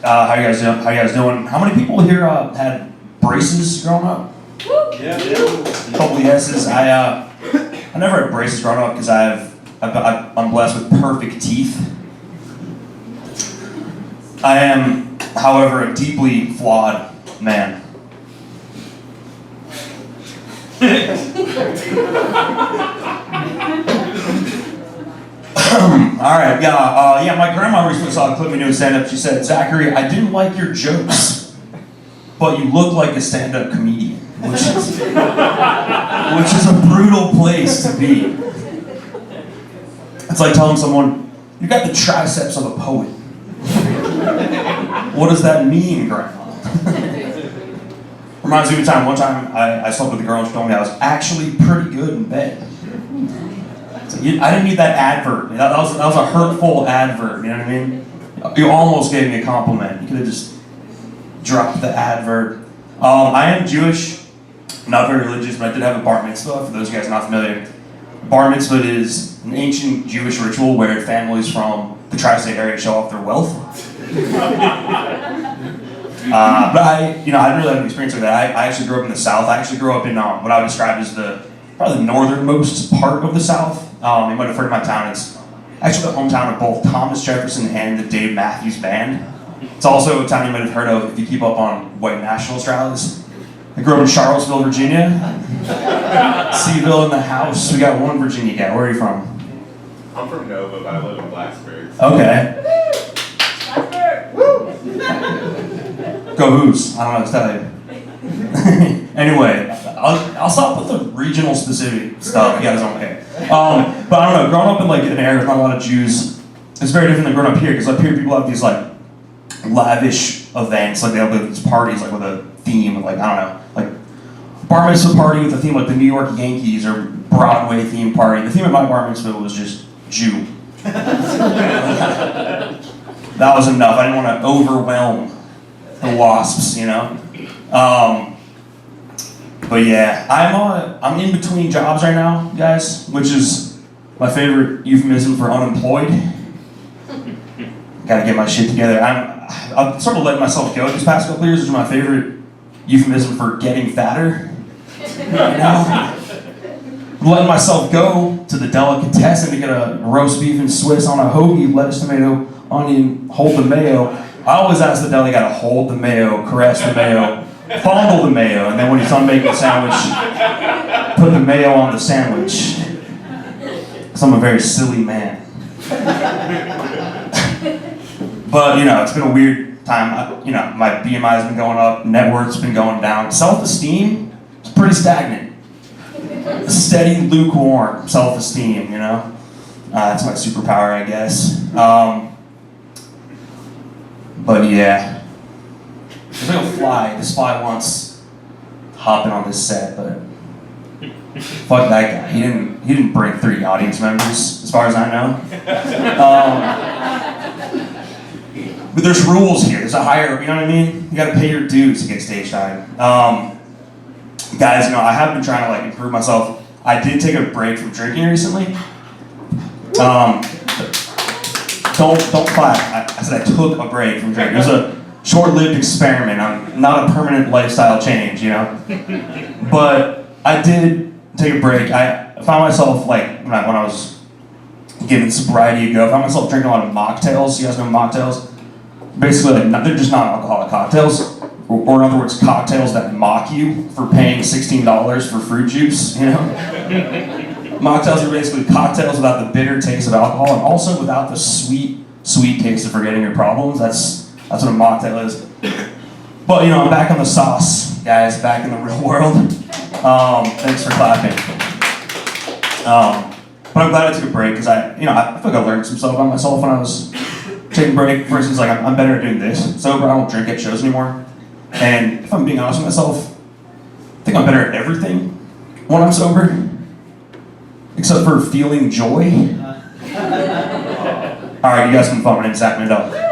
How you guys doing? How many people here had braces growing up? Yeah. A couple of yeses. I never had braces growing up because I'm blessed with perfect teeth. I am, however, a deeply flawed man. All right, yeah. My grandma recently saw a clip of me doing stand-up. She said, "Zachary, I didn't like your jokes, but you look like a stand-up comedian," which is a brutal place to be. It's like telling someone, "You got the triceps of a poet." What does that mean, Grandma? Reminds me of a time. One time, I slept with a girl and she told me I was actually pretty good in bed. So I didn't need that advert. That was a hurtful advert. You know what I mean? You almost gave me a compliment. You could have just dropped the advert. I am Jewish, not very religious, but I did have a bar mitzvah. For those of you guys not familiar, bar mitzvah is an ancient Jewish ritual where families from the tri-state area show off their wealth. But I didn't really have an experience with that. I actually grew up in the South. I actually grew up in what I would describe as probably the northernmost part of the South. You might have heard of my town. It's actually the hometown of both Thomas Jefferson and the Dave Matthews Band. It's also a town you might have heard of if you keep up on white nationalist rallies. I grew up in Charlottesville, Virginia. Seaville in the house. We got one Virginia guy. Where are you from? I'm from Nova, but I live in Blacksburg. Okay. Go Who's. I don't know what to tell you. Anyway, I'll stop with the regional specific stuff. He got his own hair. But I don't know, growing up in an area with not a lot of Jews, it's very different than growing up here, because up here people have these lavish events, they have these parties with a theme, bar mitzvah party with a theme like the New York Yankees or Broadway theme party. The theme of my bar mitzvah was just Jew. That was enough. I didn't want to overwhelm the wasps, you know. But yeah, I'm in between jobs right now, guys, which is my favorite euphemism for unemployed. Gotta get my shit together. I've sort of let myself go these past couple years, which is my favorite euphemism for getting fatter. You know? I'm letting myself go to the delicatessen to get a roast beef and Swiss on a hoagie, lettuce, tomato, onion, hold the mayo. I always ask the deli guy to hold the mayo, caress the mayo, fondle the mayo, and then when he's done making the sandwich, put the mayo on the sandwich. Because I'm a very silly man. But, it's been a weird time. My BMI has been going up, net worth's been going down. Self-esteem is pretty stagnant. Steady, lukewarm self-esteem, That's my superpower, I guess. But yeah. There's a fly. This fly wants hopping on this set, but fuck that guy. He didn't bring 3 audience members, as far as I know. But there's rules here. There's a higher, you know what I mean? You gotta pay your dues to get stage time. Guys, I have been trying to improve myself. I did take a break from drinking recently. Don't clap. I said I took a break from drinking. It was a short-lived experiment. I'm not a permanent lifestyle change, But I did take a break. I found myself, when I was giving sobriety a go, I found myself drinking a lot of mocktails. You guys know mocktails? Basically, they're just non-alcoholic cocktails. Or in other words, cocktails that mock you for paying $16 for fruit juice, Mocktails are basically cocktails without the bitter taste of alcohol and also without the sweet taste of forgetting your problems. That's what a mocktail is. But, I'm back on the sauce, guys, back in the real world. Thanks for clapping. But I'm glad I took a break because I feel like I learned some stuff about myself when I was taking a break. For instance, I'm better at doing this. Sober, I don't drink at shows anymore. And if I'm being honest with myself, I think I'm better at everything when I'm sober. Except for feeling joy. Alright, you guys can fun. My name's Zach Mandell.